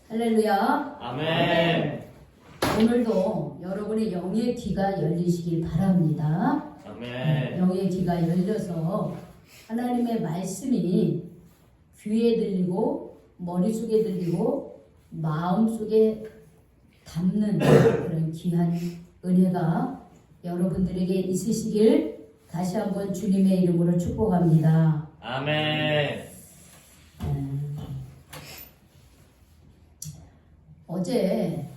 할렐루야. 아멘. 오늘도 여러분의 영의 귀가 열리시길 바랍니다. 아멘. 영의 귀가 열려서 하나님의 말씀이 귀에 들리고 머릿속에 들리고 마음속에 담는 그런 귀한 은혜가 여러분들에게 있으시길 다시 한번 주님의 이름으로 축복합니다. 아멘. 어제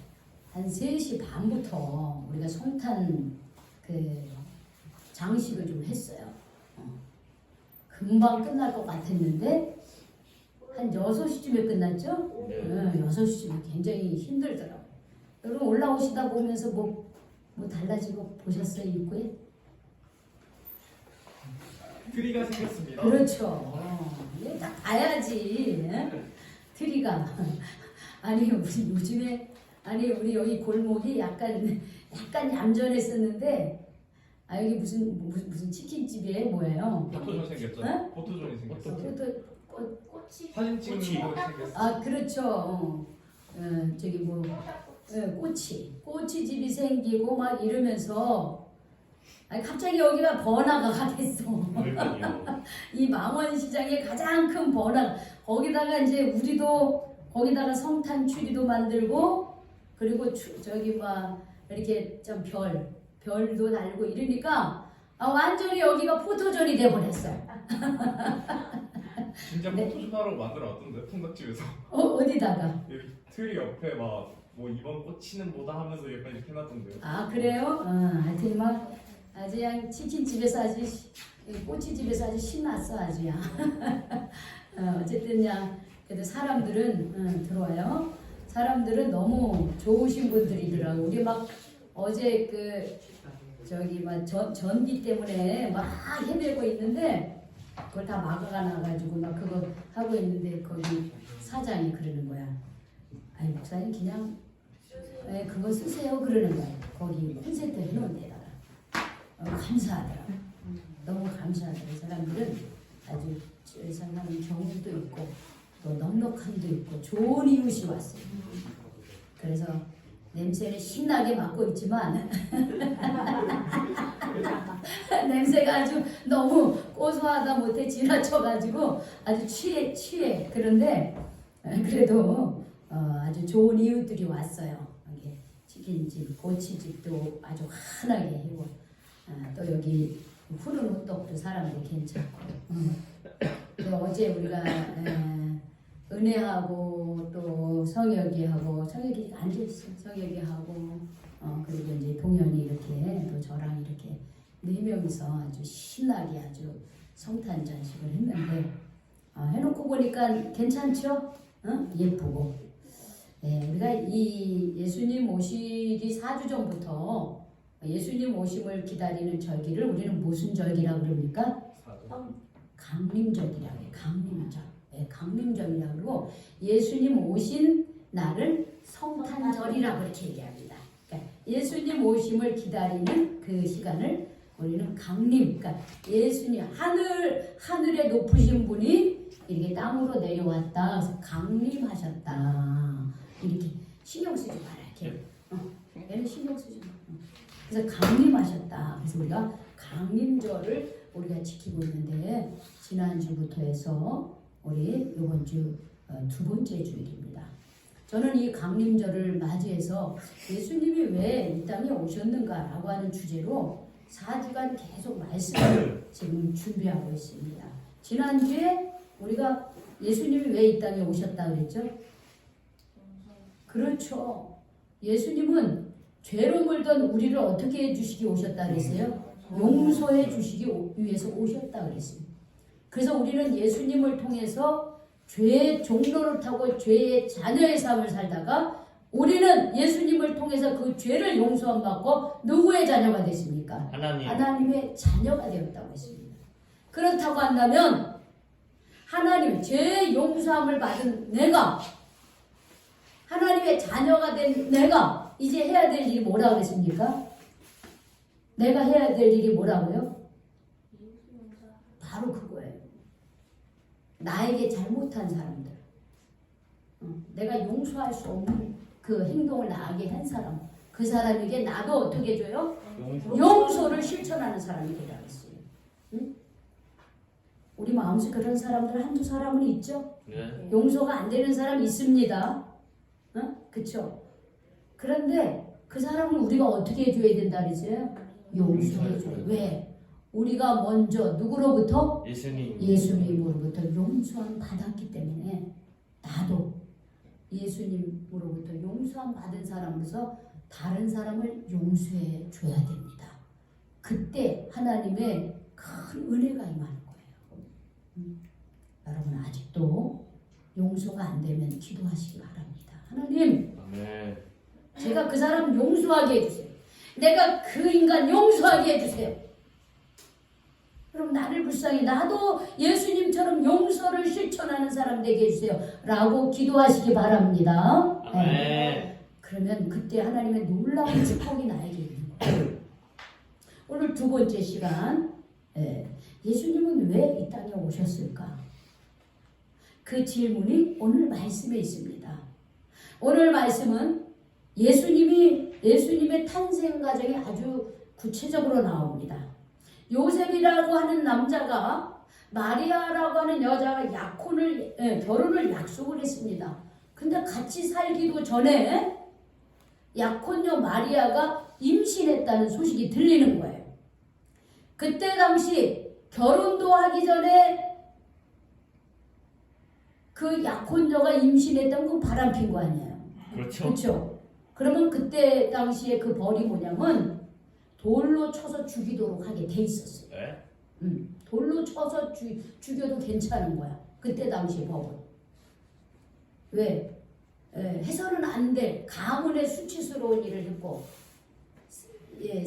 한 3시 반부터 우리가 성탄 그 장식을 좀 했어요. 금방 끝날 것 같았는데 한 6시쯤에 끝났죠? 네. 6시쯤에 굉장히 힘들더라고요. 여러분 올라오시다 보면서 뭐 달라진 거 보셨어요? 입구에? 트리가 생겼습니다. 그렇죠. 이게 딱 봐야지. 트리가. 아니 우리 요즘에 우리 여기 골목이 약간 얌전했었는데 여기 무슨 치킨집이에요? 뭐예요? 포토존 생겼죠? 어? 포토존이 생겼어. 꽃이? 사진 찍는 거 생겼어. 그렇죠. 저기 꼬치집이 생기고 막 이러면서 갑자기 여기가 번화가 가겠어. 그러니까요. 이 망원시장의 가장 큰 번화. 거기다가 이제 우리도 거기다가 성탄 추리도 만들고 그리고 저기 막 이렇게 좀 별도 달고 이러니까 완전히 여기가 포토존이 돼버렸어. 진짜 포토존 하러 만들어 왔던데 통닭집에서. 어디다가? 여기 트리 옆에 막 뭐 이번 꽃이는 뭐다 하면서 약간 이렇게 해놨던데요. 그래요? 하여튼 막 아주 그냥 치킨집에서 아주 꼬치집에서 아주 신났어 아주야. 어쨌든 그냥 그래도 사람들은 들어와요. 사람들은 너무 좋으신 분들이더라고. 우리 막 어제 저기 막 전기 때문에 막 헤매고 있는데 그걸 다 막아가 놔가지고 막 그거 하고 있는데 거기 사장이 그러는 거야. 아니 목사님 그냥 그거 쓰세요 그러는 거야. 거기 콘센트 해놓은 데다가 감사하더라. 너무 감사하더라. 사람들은 아주 세상하는 경험도 있고 또 넉넉함도 있고 좋은 이웃이 왔어요. 그래서 냄새를 신나게 맡고 있지만 냄새가 아주 너무 고소하다 못해 지나쳐가지고 아주 취해. 그런데 그래도 아주 좋은 이웃들이 왔어요. 여기 치킨집, 고치집도 아주 환하게 해고 또 여기 푸른 호떡도 사람들이 괜찮고 또 어제 우리가 은혜하고 또 성혁이하고 앉아있어. 성혁이하고 그리고 이제 동현이 이렇게 또 저랑 이렇게 4명이서 아주 신나게 아주 성탄 잔식을 했는데 해놓고 보니까 괜찮죠? 예쁘고 우리가 이 예수님 오시기 4주 전부터 예수님 오심을 기다리는 절기를 우리는 무슨 절기라고 그럽니까? 강림절이라고 해요. 강림절. 강림절이라고 그러고 예수님 오신 날을 성탄절이라고 이렇게 얘기합니다. 그러니까 예수님 오심을 기다리는 그 시간을 우리는 강림, 그러니까 예수님 하늘에 높으신 분이 이렇게 땅으로 내려왔다. 그래서 강림하셨다. 이렇게 신경 쓰지 마라. 이렇게 얘는 신경 쓰지 마. 그래서 강림하셨다. 그래서 우리가 강림절을 우리가 지키고 있는데 지난주부터 해서 우리 이번 주 2번째 주일입니다. 저는 이 강림절을 맞이해서 예수님이 왜 이 땅에 오셨는가라고 하는 주제로 4주간 계속 말씀을 지금 준비하고 있습니다. 지난주에 우리가 예수님이 왜 이 땅에 오셨다 그랬죠? 그렇죠. 예수님은 죄로 물던 우리를 어떻게 해주시기 오셨다 그랬어요? 용서해 주시기 위해서 오셨다 그랬습니다. 그래서 우리는 예수님을 통해서 죄의 종로를 타고 죄의 자녀의 삶을 살다가 우리는 예수님을 통해서 그 죄를 용서함 받고 누구의 자녀가 됐습니까? 하나님의 자녀가 되었다고 했습니다. 그렇다고 한다면 하나님 죄의 용서함을 받은 내가 하나님의 자녀가 된 내가 이제 해야 될 일이 뭐라고 그랬습니까? 내가 해야 될 일이 뭐라고요? 바로 그거예요. 나에게 잘못한 사람들, 내가 용서할 수 없는 그 행동을 나에게 한 사람, 그 사람에게 나도 어떻게 해줘요? 용서를 실천하는 사람이 되라 했어요. 응? 우리 마음속에 그런 사람들 한두 사람은 있죠? 네. 용서가 안 되는 사람이 있습니다. 그쵸? 그런데 그 사람을 우리가 어떻게 해줘야 된다 그랬어요? 용서해줘요. 왜? 우리가 먼저 누구로부터? 예수님으로부터 용서함 받았기 때문에 나도 예수님으로부터 용서함 받은 사람으로서 다른 사람을 용서해 줘야 됩니다. 그때 하나님의 큰 은혜가 임하는 거예요. 여러분 아직도 용서가 안 되면 기도하시기 바랍니다. 하나님, 아멘. 제가 그 사람 용서하게 해주세요. 내가 그 인간 용서하게 해주세요. 그럼 나를 불쌍히 나도 예수님처럼 용서를 실천하는 사람 되게 해주세요. 라고 기도하시기 바랍니다. 아멘. 네. 그러면 그때 하나님의 놀라운 축복이 나에게 있는 거예요. 오늘 두 번째 시간, 예수님은 왜 이 땅에 오셨을까? 그 질문이 오늘 말씀에 있습니다. 오늘 말씀은 예수님의 탄생 과정이 아주 구체적으로 나옵니다. 요셉이라고 하는 남자가 마리아라고 하는 여자가 결혼을 약속을 했습니다. 근데 같이 살기도 전에 약혼녀 마리아가 임신했다는 소식이 들리는 거예요. 그때 당시 결혼도 하기 전에 그 약혼녀가 임신했다면 그건 바람핀 거 아니에요. 그렇죠. 그렇죠. 그러면 그때 당시에 그 벌이 뭐냐면 돌로 쳐서 죽이도록 하게 돼 있었어요. 네? 돌로 쳐서 죽여도 괜찮은 거야. 그때 당시 법은. 왜? 해서는 안 될 가문의 수치스러운 일을 했고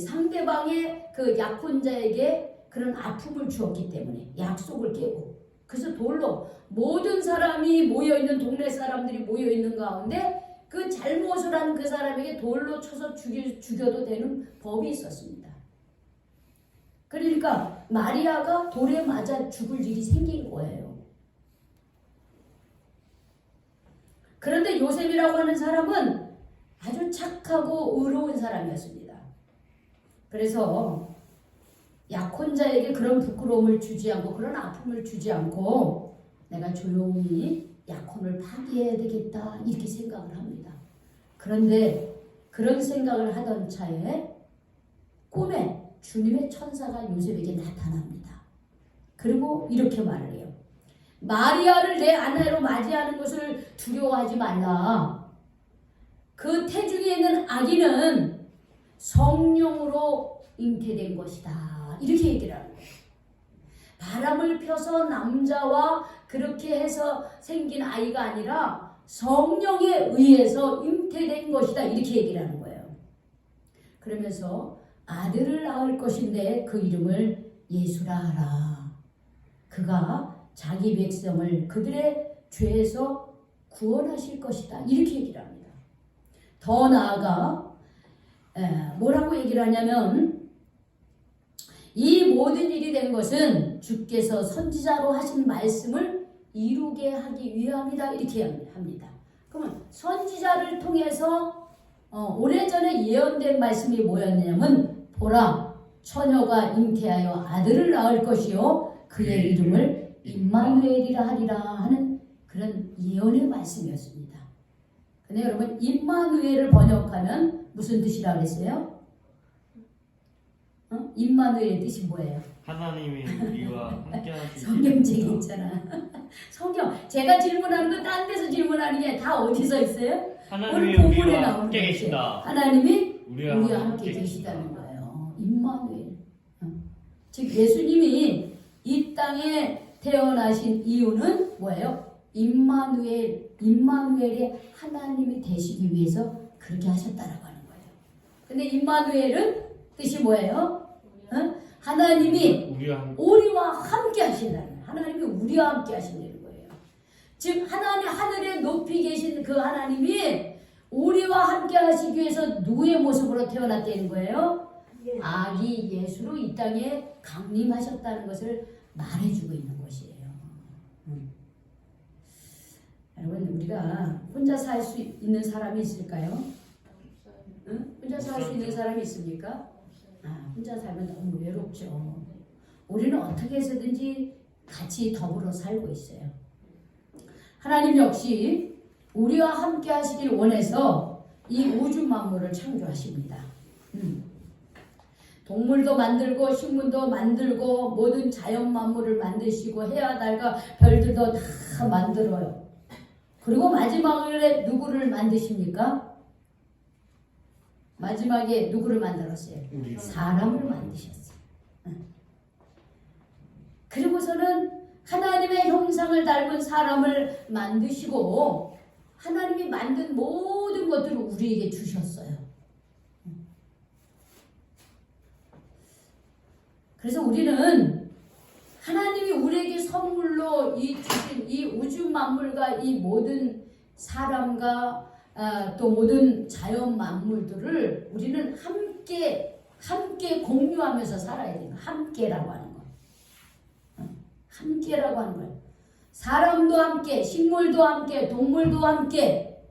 상대방의 그 약혼자에게 그런 아픔을 주었기 때문에 약속을 깨고 그래서 돌로 모든 사람이 모여있는 동네 사람들이 모여있는 가운데 그 잘못을 한 그 사람에게 돌로 쳐서 죽여도 되는 법이 있었습니다. 그러니까 마리아가 돌에 맞아 죽을 일이 생긴 거예요. 그런데 요셉이라고 하는 사람은 아주 착하고 의로운 사람이었습니다. 그래서 약혼자에게 그런 부끄러움을 주지 않고 그런 아픔을 주지 않고 내가 조용히 약혼을 파기해야 되겠다 이렇게 생각을 합니다. 그런데 그런 생각을 하던 차에 꿈에 주님의 천사가 요셉에게 나타납니다. 그리고 이렇게 말을 해요. 마리아를 내 아내로 맞이하는 것을 두려워하지 말라. 그 태중에 있는 아기는 성령으로 잉태된 것이다. 이렇게 얘기를 하는 거예요. 바람을 펴서 남자와 그렇게 해서 생긴 아이가 아니라 성령에 의해서 잉태된 것이다. 이렇게 얘기를 하는 거예요. 그러면서 아들을 낳을 것인데 그 이름을 예수라 하라. 그가 자기 백성을 그들의 죄에서 구원하실 것이다. 이렇게 얘기를 합니다. 더 나아가 뭐라고 얘기를 하냐면 이 모든 일이 된 것은 주께서 선지자로 하신 말씀을 이루게 하기 위함이다. 이렇게 합니다. 그러면 선지자를 통해서 오래전에 예언된 말씀이 뭐였냐면 보라 처녀가 잉태하여 아들을 낳을 것이요 그의 이름을 임마누엘이라 하리라 하는 그런 예언의 말씀이었습니다. 근데 여러분 임마누엘을 번역하면 무슨 뜻이라고 했어요? 임마누엘의 뜻이 뭐예요? 하나님이 우리와 함께하시기 성경책에 있잖아. 성경 제가 질문하는 건 딴 데서 질문하는 게 다 어디서 있어요? 하나님이 오늘 본문에 우리와 나오는 함께 거지. 계신다. 하나님이 우리와 우리와 함께 계시다는 거예요. 임마누엘. 즉 예수님이 이 땅에 태어나신 이유는 뭐예요? 임마누엘의 하나님이 되시기 위해서 그렇게 하셨다라고 하는 거예요. 근데 임마누엘은 뜻이 뭐예요? 하나님이 우리와 함께 하신다는 거예요. 하나님이 우리와 함께 하신다는 거예요. 즉 하나님 하늘에 높이 계신 그 하나님이 우리와 함께 하시기 위해서 누구의 모습으로 태어났다는 거예요? 아기 예수로 이 땅에 강림하셨다는 것을 말해주고 있는 것이에요. 여러분 우리가 혼자 살 수 있는 사람이 있을까요? 응? 혼자 살 수 있는 사람이 있습니까? 혼자 살면 너무 외롭죠. 우리는 어떻게 해서든지 같이 더불어 살고 있어요. 하나님 역시 우리와 함께 하시길 원해서 이 우주 만물을 창조하십니다. 동물도 만들고 식물도 만들고 모든 자연 만물을 만드시고 해와 달과 별들도 다 만들어요. 그리고 마지막에 누구를 만드십니까? 마지막에 누구를 만들었어요? 사람을 만드셨어요. 그리고서는 하나님의 형상을 닮은 사람을 만드시고 하나님이 만든 모든 것들을 우리에게 주셨어요. 그래서 우리는 하나님이 우리에게 선물로 주신 이 우주 만물과 이 모든 사람과 또 모든 자연 만물들을 우리는 함께 공유하면서 살아야 돼요. 함께라고 하는 거. 함께라고 하는 거예요. 사람도 함께, 식물도 함께, 동물도 함께,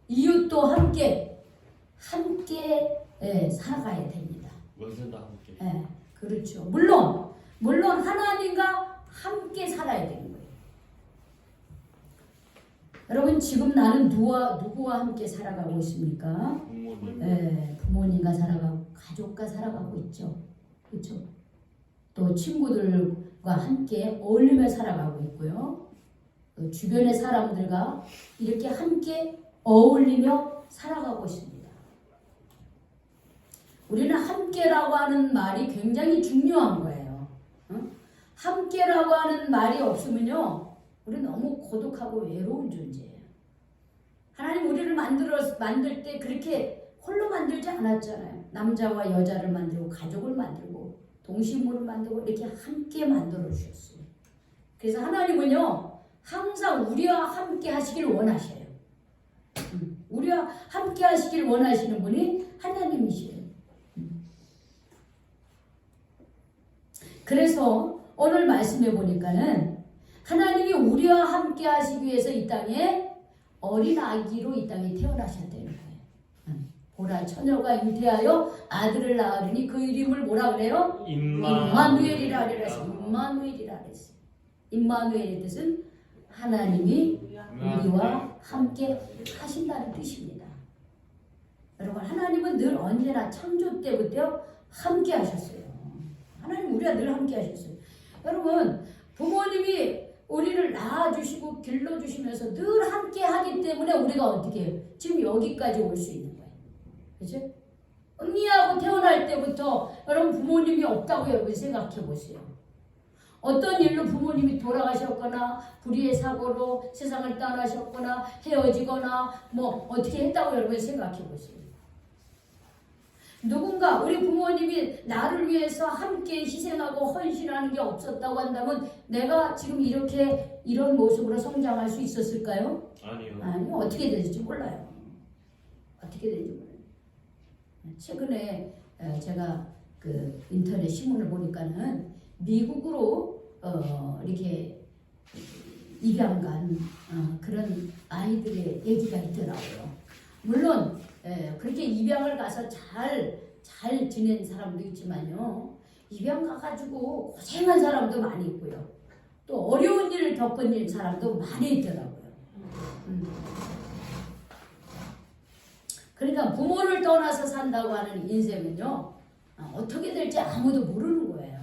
이웃도 함께 살아가야 됩니다. 원수도 함께. 그렇죠. 물론 하나님과 함께 살아야 되는 거예요. 여러분 지금 나는 누구와 함께 살아가고 있습니까? 부모님. 부모님과 살아가고 가족과 살아가고 있죠. 그렇죠. 또 친구들과 함께 어울리며 살아가고 있고요. 주변의 사람들과 이렇게 함께 어울리며 살아가고 있습니다. 우리는 함께라고 하는 말이 굉장히 중요한 거예요. 함께라고 하는 말이 없으면요, 우리는 너무 고독하고 외로운 존재예요. 하나님 우리를 만들 때 그렇게 홀로 만들지 않았잖아요. 남자와 여자를 만들고 가족을 만들고 동식물을 만들고 이렇게 함께 만들어 주셨어요. 그래서 하나님은요 항상 우리와 함께 하시길 원하셔요. 우리와 함께 하시길 원하시는 분이 하나님이시에요. 그래서 오늘 말씀해 보니까는 하나님이 우리와 함께 하시기 위해서 이 땅에 어린 아기로 이 땅에 태어나셨다는 거예요. 보라 처녀가 잉태하여 아들을 낳으리니 그 이름을 뭐라 그래요? 임마누엘이라 그랬어요. 임마누엘이라 그랬어요. 임마누엘의 뜻은 하나님이 우리와 함께 하신다는 뜻입니다. 여러분 하나님은 늘 언제나 창조 때부터 함께 하셨어요. 하나님 우리와 늘 함께 하셨어요. 여러분 부모님이 우리를 낳아주시고 길러주시면서 늘 함께 하기 때문에 우리가 어떻게 해요? 지금 여기까지 올 수 있는 거예요. 그죠? 응이하고 태어날 때부터 여러분 부모님이 없다고 여러분 생각해 보세요. 어떤 일로 부모님이 돌아가셨거나 불의의 사고로 세상을 떠나셨거나 헤어지거나 뭐 어떻게 했다고 여러분 생각해 보세요. 누군가 우리 부모님이 나를 위해서 함께 희생하고 헌신하는 게 없었다고 한다면 내가 지금 이런 모습으로 성장할 수 있었을까요? 아니요. 어떻게 될지 몰라요. 어떻게 될지 몰라요. 최근에 제가 그 인터넷 신문을 보니까는 미국으로 이렇게 입양 간 그런 아이들의 얘기가 있더라고요. 물론 그렇게 입양을 가서 잘 지낸 사람도 있지만요. 입양 가가지고 고생한 사람도 많이 있고요. 또 어려운 일을 겪은 사람도 많이 있더라고요. 그러니까 부모를 떠나서 산다고 하는 인생은요. 어떻게 될지 아무도 모르는 거예요.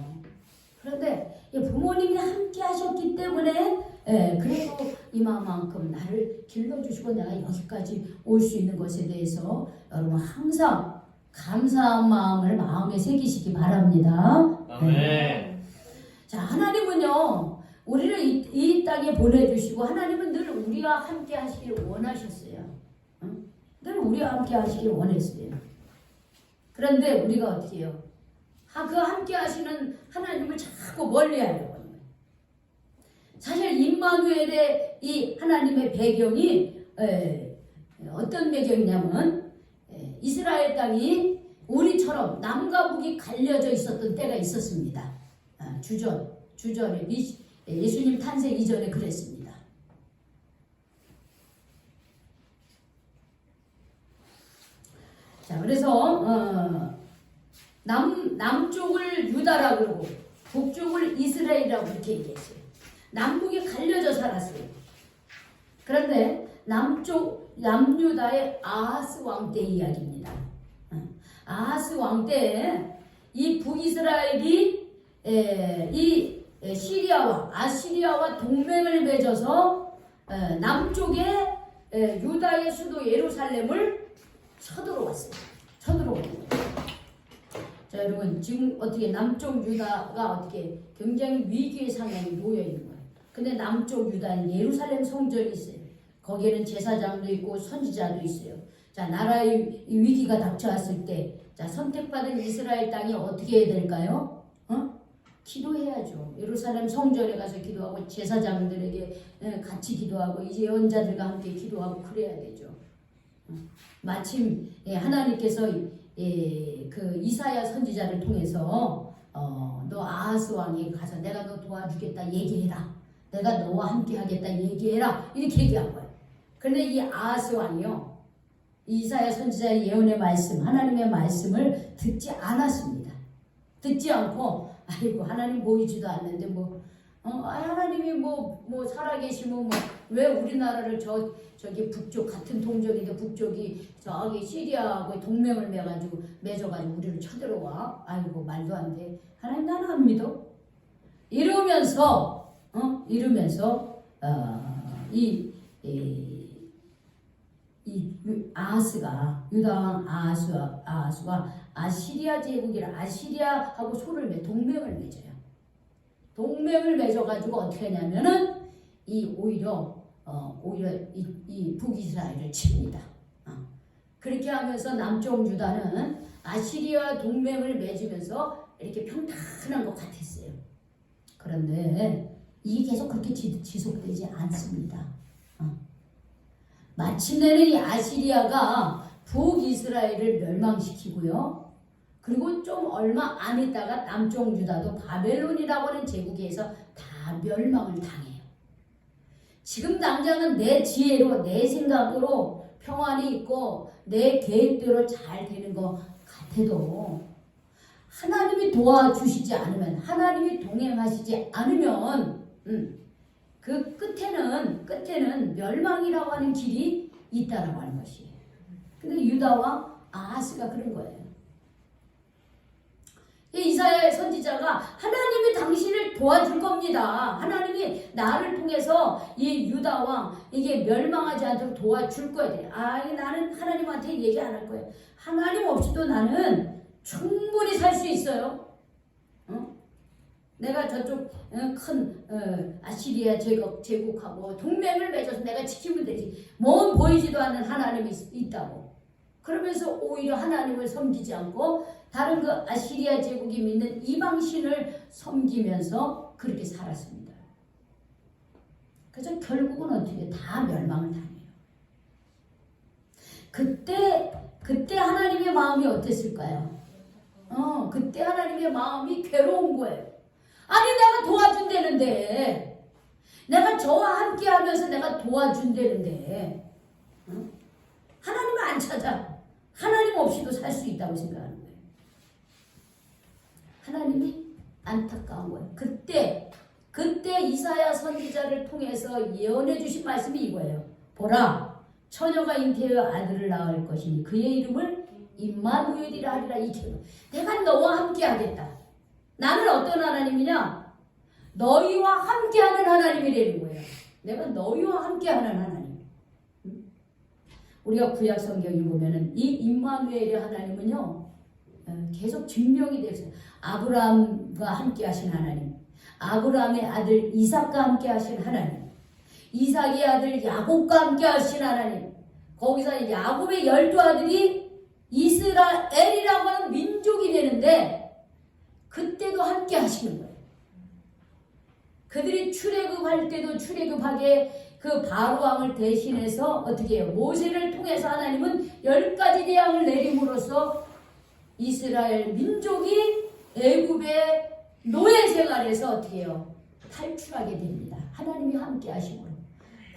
그런데 부모님이 함께 하셨기 때문에 그래도 이만큼 나를 길러주시고 내가 여기까지 올 수 있는 것에 대해서 여러분 항상 감사한 마음을 마음에 새기시기 바랍니다. 아멘. 자, 하나님은요 우리를 이 땅에 보내주시고 하나님은 늘 우리와 함께 하시길 원하셨어요. 늘 우리와 함께 하시길 원했어요. 그런데 우리가 어떻게 해요? 그 함께 하시는 하나님을 자꾸 멀리하려고 하는 거예요. 사실 임마누엘의 이 하나님의 배경이 어떤 배경이냐면 이스라엘 땅이 우리처럼 남과 북이 갈려져 있었던 때가 있었습니다. 주전에 예수님 탄생 이전에 그랬습니다. 자, 그래서 남쪽을 유다라고 그러고 북쪽을 이스라엘이라고 이렇게 얘기했어요. 남북이 갈려져 살았어요. 그런데 남유다의 아하스 왕 때 이야기입니다. 아하스 왕 때에 이 북이스라엘이 이 시리아와 아시리아와 동맹을 맺어서 남쪽에 유다의 수도 예루살렘을 쳐들어왔어요. 쳐들어왔어요. 자, 여러분 지금 어떻게 남쪽 유다가 어떻게 굉장히 위기의 상황에 놓여 있는 거예요. 근데 남쪽 유다는 예루살렘 성전이 있어요. 거기에는 제사장도 있고 선지자도 있어요. 자, 나라의 위기가 닥쳐왔을 때, 자, 선택받은 이스라엘 땅이 어떻게 해야 될까요? 기도해야죠. 예루살렘 성전에 가서 기도하고 제사장들에게 같이 기도하고 이제 예언자들과 함께 기도하고 그래야 되죠. 마침 하나님께서 그 이사야 선지자를 통해서 너 아하스 왕에게 가서 내가 너 도와주겠다 얘기해라. 내가 너와 함께 하겠다 얘기해라. 이렇게 얘기한 거예요. 그런데 이 아하스 왕이요, 이사야 선지자의 예언의 말씀, 하나님의 말씀을 듣지 않았습니다. 듣지 않고 아이고 하나님 보이지도 않는데 하나님이 살아계시면 왜 우리나라를 저기 북쪽 같은 동족인데 북쪽이 저기 시리아하고 동맹을 맺어가지고 우리를 쳐들어와. 아이고 말도 안 돼. 하나님 나는 안 믿어. 이러면서 이 아하스가 유다 왕 아하스가 아시리아 제국이라 아시리아하고 동맹을 맺어요. 동맹을 맺어가지고 어떻게 하냐면은 오히려 이 북이스라엘을 칩니다. 그렇게 하면서 남쪽 유다는 아시리아 동맹을 맺으면서 이렇게 평탄한 것 같았어요. 그런데 이게 계속 그렇게 지속되지 않습니다. 마침내는 이 아시리아가 북이스라엘을 멸망시키고요. 그리고 좀 얼마 안 있다가 남쪽 유다도 바벨론이라고 하는 제국에서 다 멸망을 당해요. 지금 당장은 내 지혜로 내 생각으로 평안이 있고 내 계획대로 잘 되는 것 같아도 하나님이 도와주시지 않으면, 하나님이 동행하시지 않으면 그 끝에는 멸망이라고 하는 길이 있다라고 하는 것이에요. 근데 유다와 아하스가 그런 거예요. 이사야 선지자가 하나님이 당신을 도와줄 겁니다. 하나님이 나를 통해서 이 유다 왕 이게 멸망하지 않도록 도와줄 거야. 나는 하나님한테 얘기 안 할 거예요. 하나님 없이도 나는 충분히 살 수 있어요. 내가 저쪽 큰 아시리아 제국하고 동맹을 맺어서 내가 지키면 되지. 몸 보이지도 않는 하나님이 있다고. 그러면서 오히려 하나님을 섬기지 않고 다른 그 아시리아 제국이 믿는 이방신을 섬기면서 그렇게 살았습니다. 그래서 결국은 어떻게 다 멸망을 당해요. 그때 하나님의 마음이 어땠을까요? 그때 하나님의 마음이 괴로운 거예요. 아니 내가 도와준다는데, 내가 저와 함께 하면서 내가 도와준다는데 하나님을 안 찾아. 하나님 없이도 살 수 있다고 생각하는 거예요. 하나님이 안타까운 거예요. 그때 이사야 선지자를 통해서 예언해 주신 말씀이 이거예요. 보라, 처녀가 잉태하여 아들을 낳을 것이니 그의 이름을 임마누엘이라 하리라. 내가 너와 함께 하겠다. 나는 어떤 하나님이냐? 너희와 함께하는 하나님이 되는 거예요. 내가 너희와 함께하는 하나님. 우리가 구약 성경을 보면은 이 임마누엘의 하나님은요 계속 증명이 되었어요. 아브라함과 함께하신 하나님, 아브라함의 아들 이삭과 함께하신 하나님, 이삭의 아들 야곱과 함께하신 하나님. 거기서 야곱의 12아들이 이스라엘이라고 하는 민족이 되는데 그때도 함께 하시는 거예요. 그들이 출애굽할 때도 출애굽하게 그 바로왕을 대신해서 어떻게 해요? 모세를 통해서 하나님은 10가지 대항을 내림으로써 이스라엘 민족이 애굽의 노예 생활에서 어떻게 해요? 탈출하게 됩니다. 하나님이 함께 하심으로.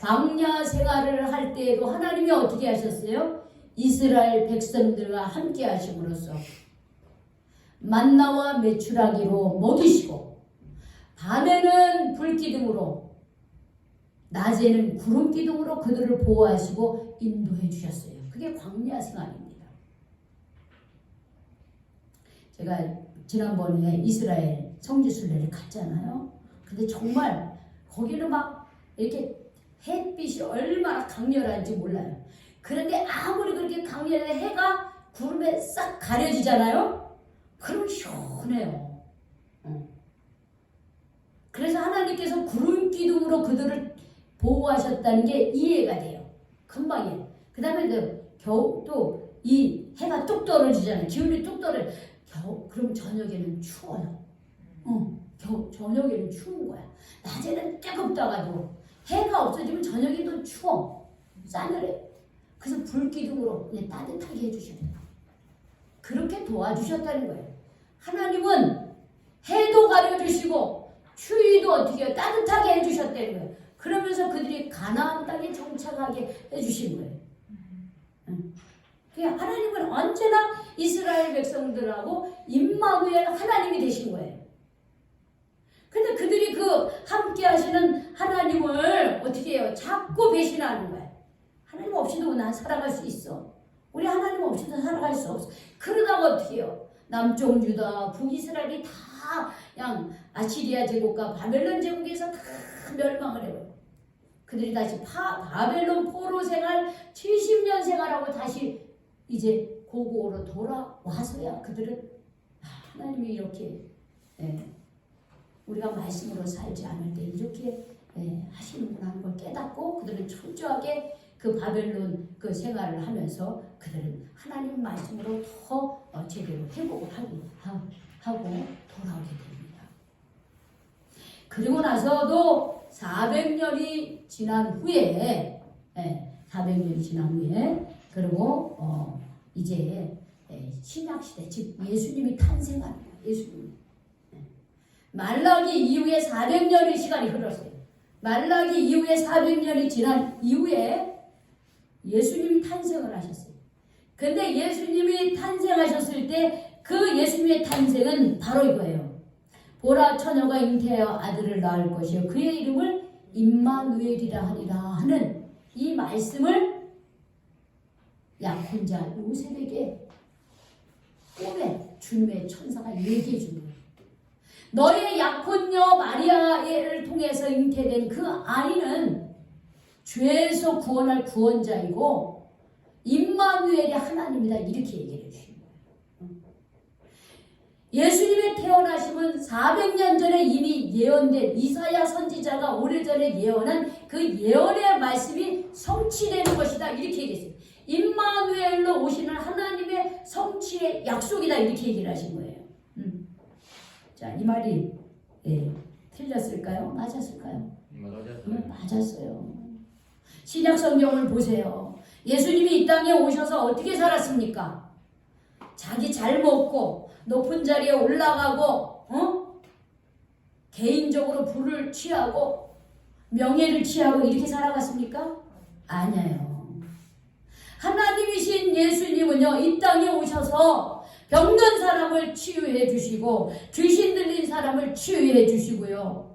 광야 생활을 할 때에도 하나님이 어떻게 하셨어요? 이스라엘 백성들과 함께 하심으로써 만나와 메추라기로 먹이시고 밤에는 불기둥으로 낮에는 구름기둥으로 그들을 보호하시고 인도해 주셨어요. 그게 광야 생활입니다. 제가 지난번에 이스라엘 성지순례를 갔잖아요. 근데 정말 거기는 막 이렇게 햇빛이 얼마나 강렬한지 몰라요. 그런데 아무리 그렇게 강렬해 해가 구름에 싹 가려지잖아요. 그럼 시원해요. 그래서 하나님께서 구름 기둥으로 그들을 보호하셨다는 게 이해가 돼요. 금방이에요. 그 다음에 겨우 또 이 해가 뚝 떨어지잖아요. 기온이 뚝 떨어져. 그럼 저녁에는 추워요. 저녁에는 추운 거야. 낮에는 뜨겁다가도 해가 없어지면 저녁에도 추워. 싸늘해. 그래서 불기둥으로 그냥 따뜻하게 해주셔야 돼요. 그렇게 도와주셨다는 거예요. 하나님은 해도 가려주시고 추위도 어떻게 해요? 따뜻하게 해주셨다는 거예요. 그러면서 그들이 가나안 땅에 정착하게 해주신 거예요. 하나님은 언제나 이스라엘 백성들하고 임마누엘 하나님이 되신 거예요. 근데 그들이 그 함께 하시는 하나님을 어떻게 해요? 자꾸 배신하는 거예요. 하나님 없이도 난 살아갈 수 있어. 우리 하나님 없이도 살아갈 수 없어. 그러다가 어떻게 해요? 남쪽 유다, 북이스라엘이 다 그냥 아시리아 제국과 바벨론 제국에서 다 멸망을 해요. 그들이 다시 바벨론 포로 생활 70년 생활하고 다시 이제 고국으로 돌아와서야 그들은 하나님이 이렇게 우리가 말씀으로 살지 않을 때 이렇게 하시는구나 하는 걸 깨닫고 그들은 철저하게 그 바벨론 그 생활을 하면서 그들은 하나님 말씀으로 더 제대로 회복을 하고 돌아오게 됩니다. 그리고 나서도 400년이 지난 후에 400년이 지난 후에 그리고 이제 신약시대 즉 예수님이 탄생하는 거예요. 예수님. 말라기 이후에 400년의 시간이 흘렀어요. 말라기 이후에 400년이 지난 이후에 예수님이 탄생을 하셨어요. 근데 예수님이 탄생하셨을 때 그 예수님의 탄생은 바로 이거예요. 보라 처녀가 잉태하여 아들을 낳을 것이요 그의 이름을 임마누엘이라 하리라 하는 이 말씀을 약혼자 요셉에게 꿈에 주님의 천사가 얘기해 준 거예요. 너의 약혼녀 마리아를 통해서 잉태된 그 아이는 죄에서 구원할 구원자이고 임마누엘의 하나님이다 이렇게 얘기해 주신 거예요. 예수님의 태어나심은 400년 전에 이미 예언된 이사야 선지자가 오래전에 예언한 그 예언의 말씀이 성취되는 것이다 이렇게 얘기했어요. 임마누엘로 오시는 하나님의 성취의 약속이다 이렇게 얘기를 하신 거예요. 자, 이 말이 틀렸을까요? 맞았을까요? 맞았어요. 신약 성경을 보세요. 예수님이 이 땅에 오셔서 어떻게 살았습니까? 자기 잘 먹고 높은 자리에 올라가고 개인적으로 부를 취하고 명예를 취하고 이렇게 살아갔습니까? 아니에요. 하나님이신 예수님은요 이 땅에 오셔서 병든 사람을 치유해 주시고 귀신 들린 사람을 치유해 주시고요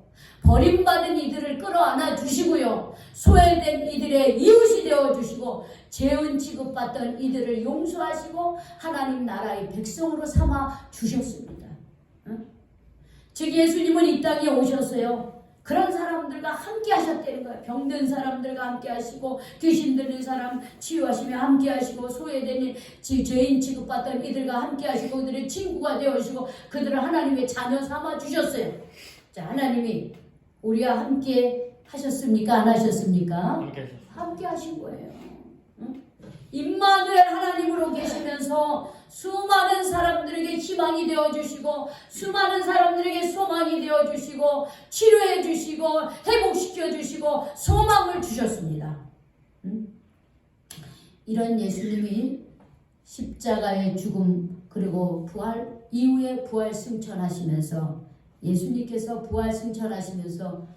버림받은 이들을 끌어안아 주시고요 소외된 이들의 이웃이 되어 주시고 죄은 취급받던 이들을 용서하시고 하나님 나라의 백성으로 삼아 주셨습니다. 즉 예수님은 이 땅에 오셨어요. 그런 사람들과 함께 하셨다는 거예요. 병든 사람들과 함께 하시고 귀신 들린 사람 치유하시며 함께 하시고 소외된 죄인 취급받던 이들과 함께 하시고 그들의 친구가 되어주시고 그들을 하나님의 자녀 삼아 주셨어요. 자, 하나님이 우리와 함께 하셨습니까? 안 하셨습니까? 함께 하신 거예요. 임마누엘 하나님으로 계시면서 수많은 사람들에게 희망이 되어주시고 수많은 사람들에게 소망이 되어주시고 치료해주시고 회복시켜주시고 소망을 주셨습니다. 이런 예수님이 십자가의 죽음 그리고 부활 이후에 부활 승천하시면서 예수님께서 부활 승천하시면서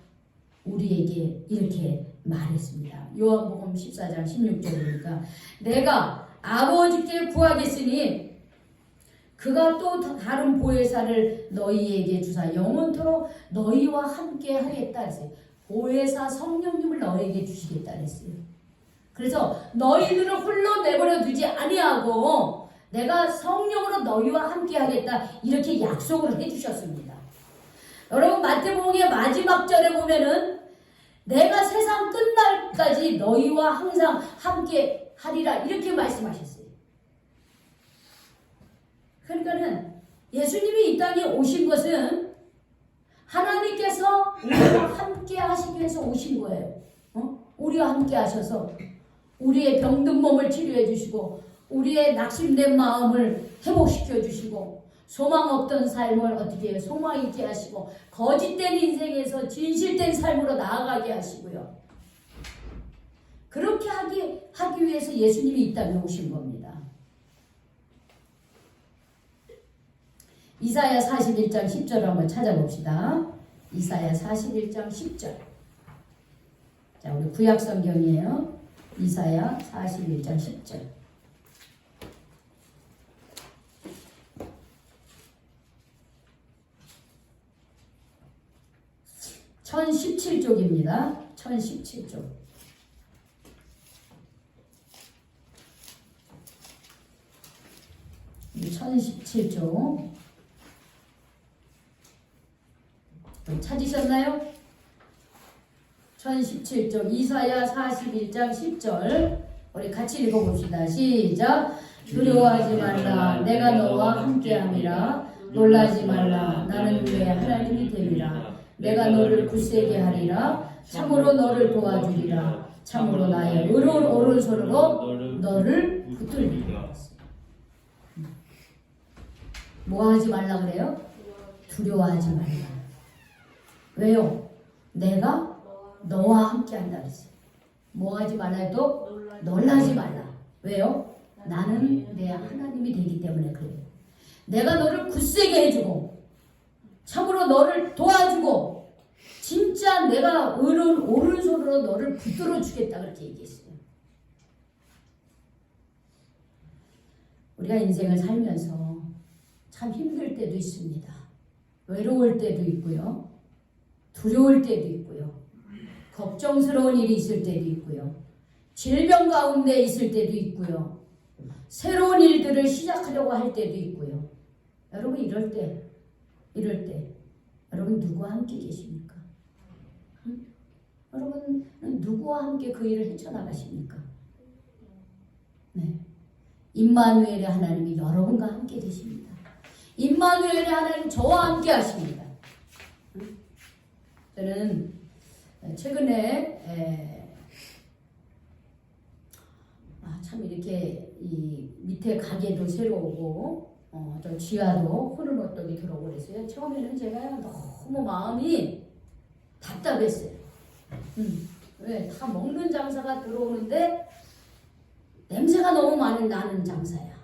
우리에게 이렇게 말했습니다. 요한복음 14장 16절에 보니까 내가 아버지께 구하겠으니 그가 또 다른 보혜사를 너희에게 주사 영원토록 너희와 함께 하겠다 했어요. 보혜사 성령님을 너희에게 주시겠다 했어요. 그래서 너희들을 홀로 내버려 두지 아니하고 내가 성령으로 너희와 함께 하겠다 이렇게 약속을 해주셨습니다. 여러분 마태복음의 마지막 절에 보면은 내가 세상 끝날까지 너희와 항상 함께 하리라 이렇게 말씀하셨어요. 그러니까는 예수님이 이 땅에 오신 것은 하나님께서 우리와 함께 하시기 위해서 오신 거예요. 우리와 함께 하셔서 우리의 병든 몸을 치료해 주시고 우리의 낙심된 마음을 회복시켜 주시고 소망 없던 삶을 어떻게 해요? 소망 있게 하시고 거짓된 인생에서 진실된 삶으로 나아가게 하시고요. 그렇게 하기 위해서 예수님이 이 땅에 오신 겁니다. 이사야 41장 10절을 한번 찾아봅시다. 이사야 41장 10절. 자, 우리 구약 성경이에요. 이사야 41장 10절. (1017쪽입니다) 1017쪽. 이 1017쪽 찾으셨나요? 1017쪽 이사야 41장 10절 우리 같이 읽어봅시다. 시작. 두려워하지 말라. 내가 너와 함께함이라. 놀라지 말라. 나는 네 하나님이 됨이라. 내가 너를 굳세게 하리라. 참으로 너를 도와주리라. 참으로 나의 의로운 오른손으로 너를 붙들리라. 뭐 하지 말라 그래요? 두려워하지 말라. 왜요? 내가 너와 함께 한다 그랬어요. 뭐 하지 말라 해도 놀라지 말라. 왜요? 나는 내 하나님이 되기 때문에 그래요. 내가 너를 굳세게 해주고 참으로 너를 도와주고 진짜 내가 의로운 오른손으로 너를 붙들어 주겠다 그렇게 얘기했어요. 우리가 인생을 살면서 참 힘들 때도 있습니다. 외로울 때도 있고요. 두려울 때도 있고요. 걱정스러운 일이 있을 때도 있고요. 질병 가운데 있을 때도 있고요. 새로운 일들을 시작하려고 할 때도 있고요. 여러분 이럴 때 여러분 누구와 함께 계십니까? 응? 여러분은 누구와 함께 그 일을 헤쳐나가십니까? 네. 임마누엘의 하나님이 여러분과 함께 계십니다. 임마누엘의 하나님 저와 함께 하십니다. 저는 최근에 참 이렇게 이 밑에 가게도 새로 오고 좀 지하도 호르몬떡이 들어오고 그랬어요. 처음에는 제가 너무 마음이 답답했어요. 왜? 다 먹는 장사가 들어오는데 냄새가 너무 많이 나는 장사야.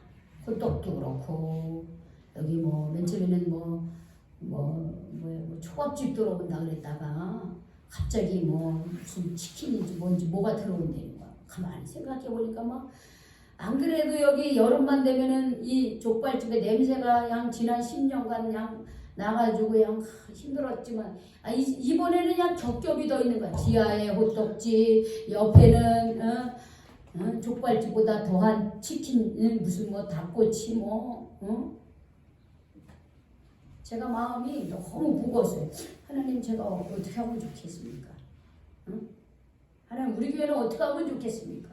호떡도 그렇고 여기 뭐 맨 처음에는 초밥집 들어온다 그랬다가 갑자기 뭐 무슨 치킨인지 뭔지 뭐가 들어온다는 거야. 가만히 생각해 보니까 막 안 그래도 여기 여름만 되면은 이 족발집의 냄새가 그냥 지난 10년간 그냥 나가지고 그냥 힘들었지만 이번에는 그냥 겹겹이 더 있는 거야. 지하에 호떡집, 옆에는 족발집보다 더한 치킨, 무슨 뭐 닭꼬치 제가 마음이 너무 무거웠어요. 하나님 제가 어떻게 하면 좋겠습니까? 하나님 우리 교회는 어떻게 하면 좋겠습니까?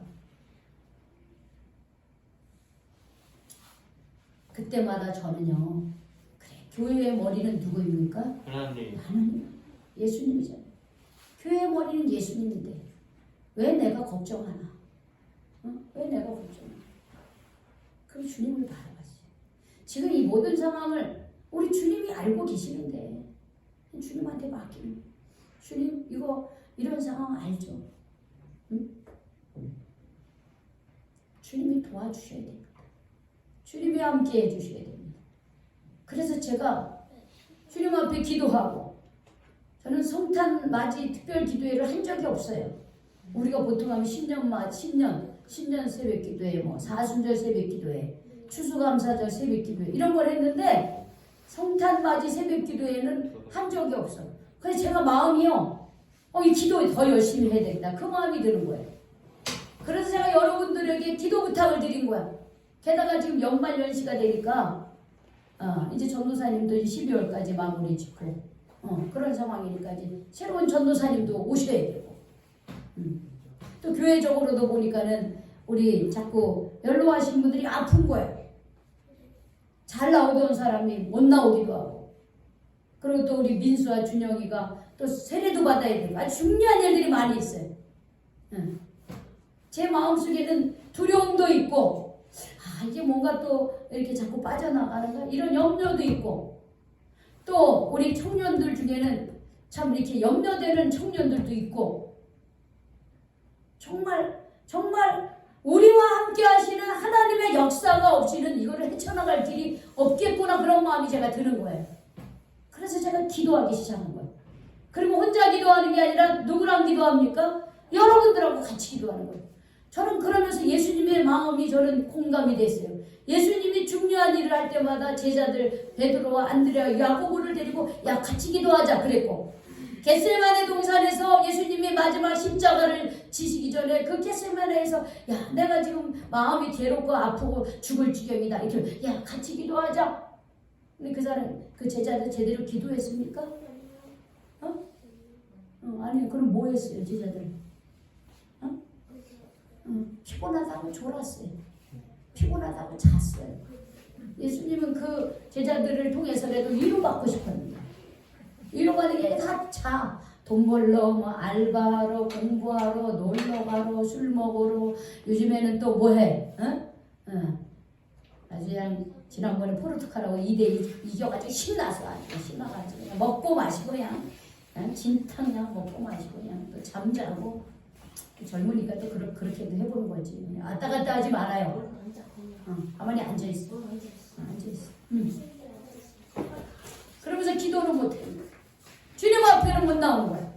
그때마다 저는요. 그래 교회의 머리는 누구입니까? 하나님. 예수님이잖아요. 교회의 머리는 예수님인데 왜 내가 걱정하나? 왜 내가 걱정하나? 그럼 주님을 바라봤어요. 지금 이 모든 상황을 우리 주님이 알고 계시는데 주님한테 맡기는 주님 이런 상황 알죠? 응? 주님이 도와주셔야 됩니다. 주님이 함께 해주셔야 됩니다. 그래서 제가 주님 앞에 기도하고 저는 성탄 맞이 특별 기도회를 한 적이 없어요. 우리가 보통 하면 10년 신년 새벽기도회, 뭐 사순절 새벽기도회, 추수감사절 새벽기도회 이런 걸 했는데 성탄맞이 새벽기도회는 한 적이 없어. 그래서 제가 마음이요, 이 기도 더 열심히 해야 되겠다. 그 마음이 드는 거예요. 그래서 제가 여러분들에게 기도 부탁을 드린 거야. 게다가 지금 연말연시가 되니까 이제 전도사님도 12월까지 마무리 짓고 그런 상황이니까 이제 새로운 전도사님도 오셔야 되고 또 교회적으로도 보니까는 우리 자꾸 연로하신 분들이 아픈 거예요. 잘 나오던 사람이 못 나오기도 하고, 그리고 또 우리 민수와 준영이가 또 세례도 받아야 되고 아주 중요한 일들이 많이 있어요. 제 마음속에는 두려움도 있고, 이게 뭔가 또 이렇게 자꾸 빠져나가는가 이런 염려도 있고, 또 우리 청년들 중에는 참 이렇게 염려되는 청년들도 있고, 정말 우리와 함께 하시는 하나님의 역사가 없이는 이거를 헤쳐나갈 길이 없겠구나, 그런 마음이 제가 드는 거예요. 그래서 제가 기도하기 시작한 거예요. 그리고 혼자 기도하는 게 아니라 누구랑 기도합니까? 여러분들하고 같이 기도하는 거예요. 저는 그러면서 예수님의 마음이 저는 공감이 됐어요. 예수님이 중요한 일을 할 때마다 제자들 베드로와 안드레와 야고보를 데리고 같이 기도하자 그랬고, 겟세마네 동산에서 예수님이 마지막 십자가를 지시기 전에 그 겟세마네에서 내가 지금 마음이 괴롭고 아프고 죽을 지경이다 이렇게 같이 기도하자. 근데 그 제자들 제대로 기도했습니까? 아니요. 그럼 뭐 했어요 제자들? 피곤하다고 졸았어요. 피곤하다고 잤어요. 예수님은 그 제자들을 통해서라도 위로받고 싶었는데, 위로받는 게 다 자. 돈 벌러, 뭐 알바하러, 공부하러, 놀러가러, 술 먹으러, 요즘에는 또 뭐해? 아주 그냥 지난번에 포르투갈하고 2대2 이겨가지고 신나서 신나가지고 그냥 먹고 마시고 그냥 진탕 그냥 먹고 마시고 그냥 또 잠자고. 젊으니까 또 그렇게도 해보는 거지. 왔다 갔다 하지 말아요. 가만히 앉아있어. 앉아있어. 그러면서 기도는 못해. 주님 앞에는 못 나오는 거야.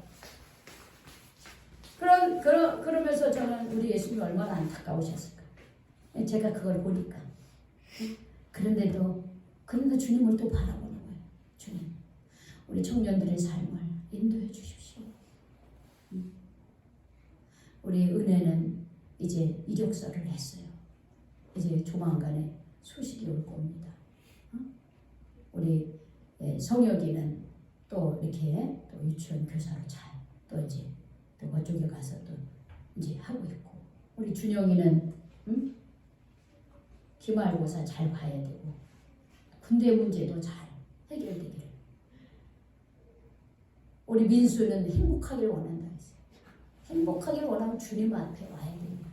그러면서 저는 우리 예수님이 얼마나 안타까우셨을까. 제가 그걸 보니까. 그런데도 주님을 또 바라보는 거예요. 주님, 우리 청년들의 삶을 인도해 주십시오. 우리 은혜는 이제 이력서를 했어요. 이제 조만간에 소식이 올 겁니다. 우리 성혁이는 또 이렇게 또 유치원 교사로 또 이제 또 그쪽에 가서 또 이제 하고 있고, 우리 준영이는 기말고사 잘 봐야 되고 군대 문제도 잘 해결되기를. 우리 민수는 행복하길 원한다 했어요. 행복하길 원하면 주님 앞에 와야 됩니다.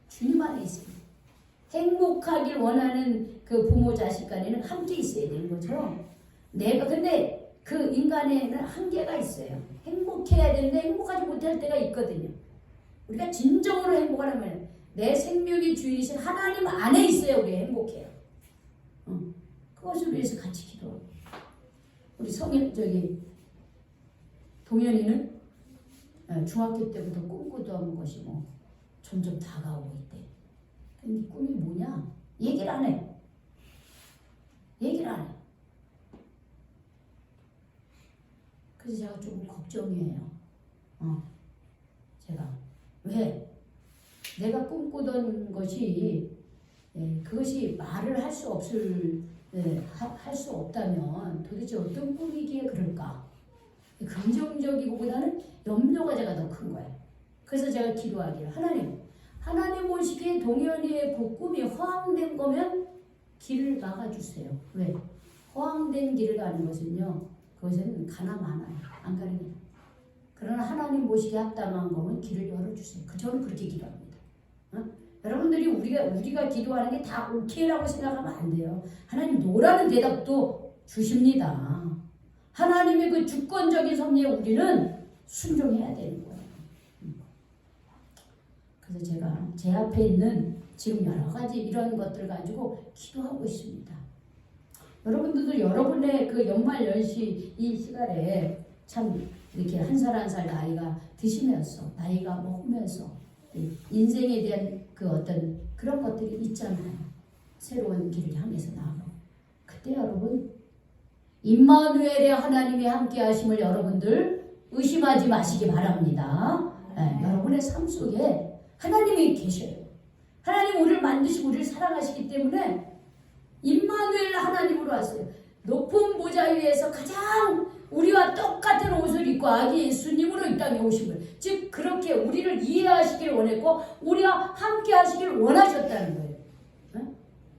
주님 안에 있습니다. 행복하길 원하는 그 부모 자식 간에는 함께 있어야 되는 거죠. 근데 그 인간에는 한계가 있어요. 행복해야 되는데 행복하지 못할 때가 있거든요. 우리가 진정으로 행복하려면 내 생명의 주인이신 하나님 안에 있어야 우리 행복해요. 그것을 위해서 같이 기도하고. 우리 동현이는 중학교 때부터 꿈꾸던 것이 점점 다가오고 있대. 근데 꿈이 뭐냐? 얘기를 안 해. 그래서 제가 조금 걱정이에요. 제가 왜? 내가 꿈꾸던 것이 그것이 말을 할 수 없다면 도대체 어떤 꿈이기에 그럴까? 긍정적이고보다는 염려가 제가 더 큰 거예요. 그래서 제가 기도하기를, 하나님 보시기에 동현이의 그 꿈이 허황된 거면 길을 막아주세요. 왜? 허황된 길을 가는 것은요, 그것은 가나 마나요. 안 가는 게. 그러나 하나님 보시기에 합당한 거면 길을 열어주세요. 저는 그렇게 기도합니다. 여러분들이 우리가 기도하는 게 다 오케이라고 생각하면 안 돼요. 하나님 노라는 대답도 주십니다. 하나님의 그 주권적인 섭리에 우리는 순종해야 되는 거예요. 그래서 제가 제 앞에 있는 지금 여러 가지 이런 것들 가지고 기도하고 있습니다. 여러분들도 여러분의 그 연말연시 이 시간에 참 이렇게 한 살 한 살 나이가 드시면서, 나이가 먹으면서 인생에 대한 그 어떤 그런 것들이 있잖아요. 새로운 길을 향해서 나아가고. 그때 여러분 임마누엘의 하나님이 함께 하심을 여러분들 의심하지 마시기 바랍니다. 여러분의 삶 속에 하나님이 계셔요. 하나님 우리를 만드시고 우리를 사랑하시기 때문에 임마누엘 하나님으로 왔어요. 높은 보좌 위에서 가장 우리와 똑같은 옷을 입고 아기 예수님으로 이 땅에 오신 거예요. 즉 그렇게 우리를 이해하시길 원했고 우리와 함께 하시길 원하셨다는 거예요.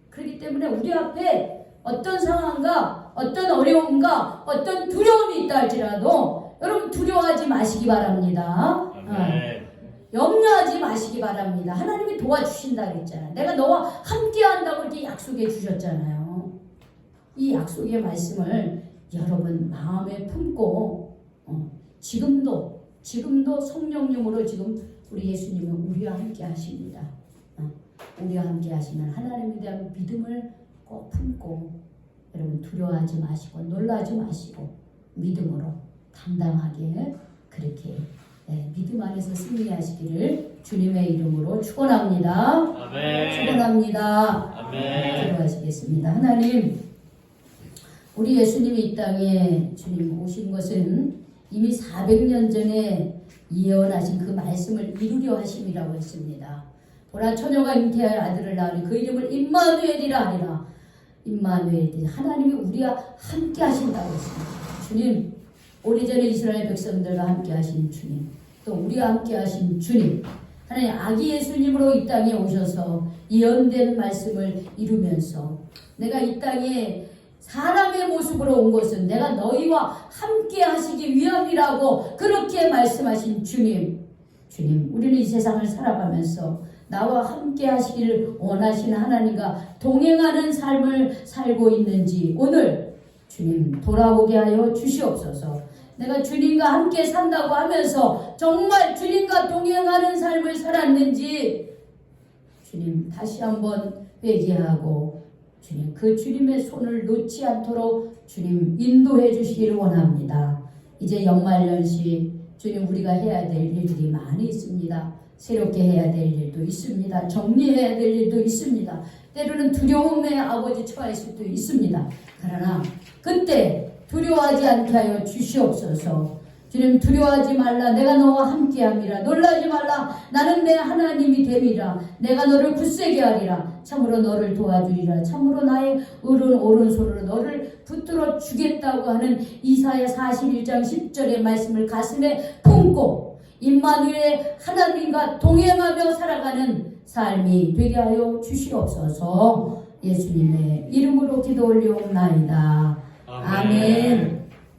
그렇기 때문에 우리 앞에 어떤 상황과 어떤 어려움과 어떤 두려움이 있다 할지라도 여러분 두려워하지 마시기 바랍니다. 염려하지 마시기 바랍니다. 하나님이 도와주신다 그랬잖아요. 내가 너와 함께 한다고 이렇게 약속해 주셨잖아요. 이 약속의 말씀을 여러분 마음에 품고 지금도 성령님으로 지금 우리 예수님은 우리와 함께 하십니다. 우리와 함께 하시는 하나님에 대한 믿음을 꼭 품고 여러분 두려워하지 마시고 놀라지 마시고 믿음으로 당당하게 그렇게 믿음 안에서 승리하시기를 주님의 이름으로 축원합니다. 아멘. 축원합니다. 아멘. 기도하시겠습니다. 하나님, 우리 예수님이 이 땅에 주님 오신 것은 이미 400년 전에 예언하신 그 말씀을 이루려 하심이라고 했습니다. 보라 처녀가 잉태할 아들을 낳으니 그 이름을 임마누엘이라 하리라. 임마누엘이 하나님이 우리와 함께 하신다고 했습니다. 주님, 오래전에 이스라엘 백성들과 함께 하신 주님, 또 우리와 함께 하신 주님, 하나님 아기 예수님으로 이 땅에 오셔서 예언된 말씀을 이루면서 내가 이 땅에 사람의 모습으로 온 것은 내가 너희와 함께 하시기 위함이라고 그렇게 말씀하신 주님, 우리는 이 세상을 살아가면서 나와 함께 하시기를 원하시는 하나님과 동행하는 삶을 살고 있는지 오늘 주님 돌아보게 하여 주시옵소서. 내가 주님과 함께 산다고 하면서 정말 주님과 동행하는 삶을 살았는지 주님 다시 한번 회개하고 주님 그 주님의 손을 놓지 않도록 주님 인도해 주시기를 원합니다. 이제 연말연시 주님 우리가 해야 될 일들이 많이 있습니다. 새롭게 해야 될 일도 있습니다. 정리해야 될 일도 있습니다. 때로는 두려움에 아버지 처할 수도 있습니다. 그러나 그때 두려워하지 않게 하여 주시옵소서. 주님 두려워하지 말라. 내가 너와 함께함이라. 놀라지 말라. 나는 내 하나님이 됨이라. 내가 너를 굳세게 하리라. 참으로 너를 도와주리라. 참으로 나의 오른손으로 너를 붙들어 주겠다고 하는 이사야 41장 10절의 말씀을 가슴에 품고 임마누엘 하나님과 동행하며 살아가는 삶이 되게 하여 주시옵소서. 예수님의 이름으로 기도 올리옵나이다. 아멘.